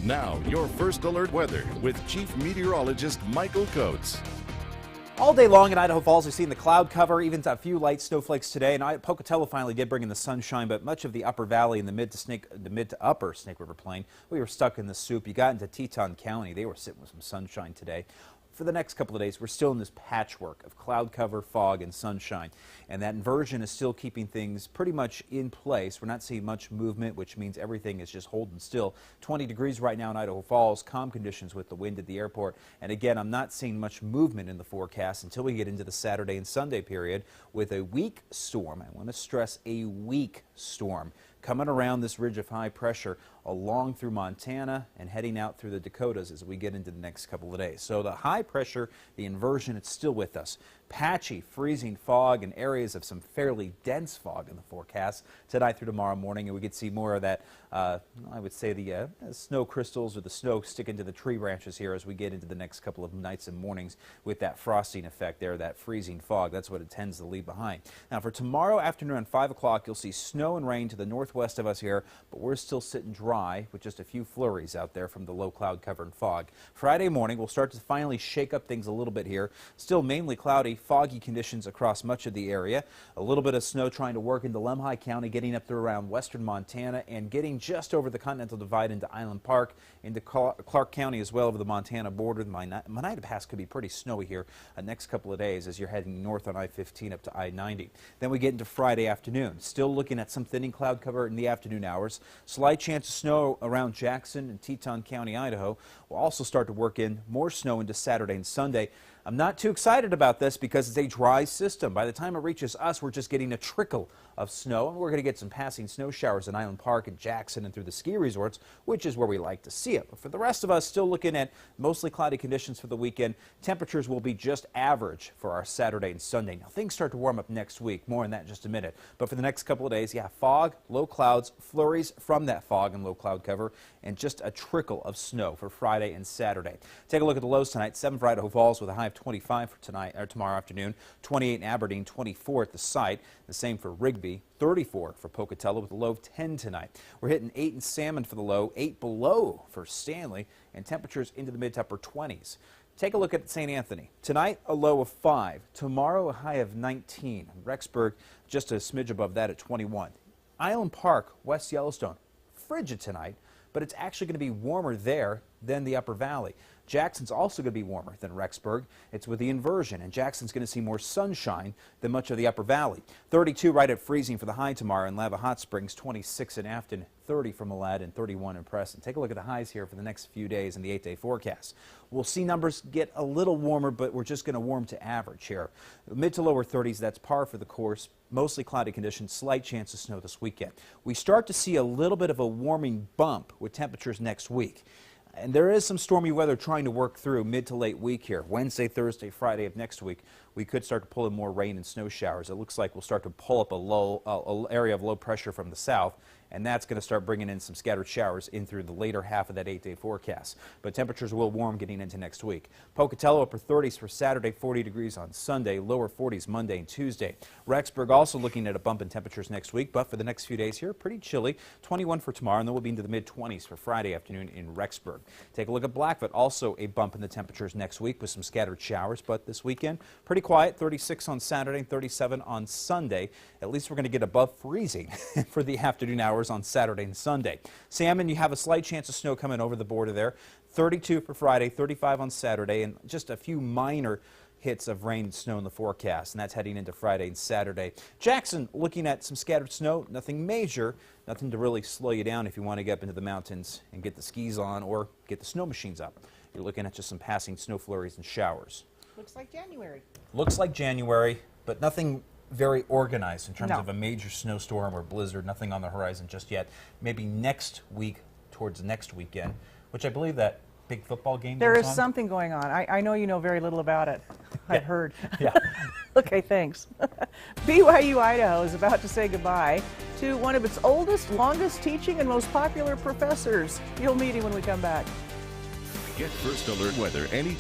Now, your first alert weather with Chief Meteorologist Michael Coates. All day long in Idaho Falls, we've seen the cloud cover, even a few light snowflakes today. And Pocatello finally did bring in the sunshine, but much of the upper valley and the mid to upper Snake River Plain, we were stuck in the soup. You got into Teton County, they were sitting with some sunshine today. For the next couple of days, we're still in this patchwork of cloud cover, fog, and sunshine. And that inversion is still keeping things pretty much in place. We're not seeing much movement, which means everything is just holding still. 20 degrees right now in Idaho Falls, calm conditions with the wind at the airport. And again, I'm not seeing much movement in the forecast until we get into the Saturday and Sunday period with a weak storm. I want to stress a weak storm coming around this ridge of high pressure along through Montana and heading out through the Dakotas as we get into the next couple of days. So the high pressure, the inversion, it's still with us. Patchy, freezing fog and areas of some fairly dense fog in the forecast tonight through tomorrow morning, and we could see more of that, I would say the snow crystals or the snow sticking to the tree branches here as we get into the next couple of nights and mornings with that frosting effect there, that freezing fog. That's what it tends to leave behind. Now for tomorrow afternoon at 5 o'clock, you'll see snow and rain to the northwest of us here, but we're still sitting dry with just a few flurries out there from the low cloud cover and fog. Friday morning, we'll start to finally shake up things a little bit here. Still mainly cloudy, foggy conditions across much of the area. A little bit of snow trying to work into Lemhi County, getting up to around western Montana and getting just over the Continental Divide into Island Park, into Clark County as well over the Montana border. The Monida Pass could be pretty snowy here the next couple of days as you're heading north on I-15 up to I-90. Then we get into Friday afternoon. Still looking at some thinning cloud cover in the afternoon hours. Slight chance of snow around Jackson and Teton County, Idaho. We'll also start to work in more snow into Saturday and Sunday. I'm not too excited about this because it's a dry system. By the time it reaches us, we're just getting a trickle of snow, and we're going to get some passing snow showers in Island Park and Jackson and through the ski resorts, which is where we like to see it. But for the rest of us, still looking at mostly cloudy conditions for the weekend. Temperatures will be just average for our Saturday and Sunday. Now, things start to warm up next week. More on that in just a minute. But for the next couple of days, yeah, fog, low clouds, flurries from that fog and low cloud cover, and just a trickle of snow for Friday and Saturday. Take a look at the lows tonight. 7 for Idaho Falls with a high of 25 for tonight or tomorrow afternoon. 28 in Aberdeen, 24 at the site. The same for Rigby. 34 for Pocatello with a low of 10 tonight. We're hitting 8 in Salmon for the low, 8 below for Stanley, and temperatures into the mid to upper 20s. Take a look at St. Anthony. Tonight, a low of 5. Tomorrow, a high of 19. Rexburg, just a smidge above that at 21. Island Park, West Yellowstone, frigid tonight, but it's actually going to be warmer there than the upper valley. Jackson's also going to be warmer than Rexburg. It's with the inversion, and Jackson's going to see more sunshine than much of the upper valley. 32 right at freezing for the high tomorrow in Lava Hot Springs, 26 in Afton, 30 for Malad, and 31 in Preston. Take a look at the highs here for the next few days in the 8-day forecast. We'll see numbers get a little warmer, but we're just going to warm to average here. Mid to lower 30s, that's par for the course. Mostly cloudy conditions, slight chance of snow this weekend. We start to see a little bit of a warming bump with temperatures next week. And there is some stormy weather trying to work through mid to late week here. Wednesday, Thursday, Friday of next week, we could start to pull in more rain and snow showers. It looks like we'll start to pull up a area of low pressure from the south, and that's going to start bringing in some scattered showers in through the later half of that 8-day forecast. But temperatures will warm getting into next week. Pocatello upper 30s for Saturday, 40 degrees on Sunday, lower 40s Monday and Tuesday. Rexburg also looking at a bump in temperatures next week, but for the next few days here, pretty chilly. 21 for tomorrow, and then we'll be into the mid-20s for Friday afternoon in Rexburg. Take a look at Blackfoot, also a bump in the temperatures next week with some scattered showers, but this weekend, pretty quiet, 36 on Saturday, 37 on Sunday. At least we're going to get above freezing for the afternoon hours on Saturday and Sunday. Salmon, you have a slight chance of snow coming over the border there. 32 for Friday, 35 on Saturday, and just a few minor hits of rain and snow in the forecast, and that's heading into Friday and Saturday. Jackson, looking at some scattered snow, nothing major, nothing to really slow you down if you want to get up into the mountains and get the skis on or get the snow machines up. You're looking at just some passing snow flurries and showers. Looks like January. Looks like January, but nothing very organized in terms of a major snowstorm or blizzard, nothing on the horizon just yet. Maybe next week, towards next weekend, which I believe that big football game There is on. something going on. I know you know very little about it. I've heard. Yeah. Okay, thanks. BYU Idaho is about to say goodbye to one of its oldest, longest teaching, and most popular professors. You'll meet him when we come back. Get first alert weather anytime.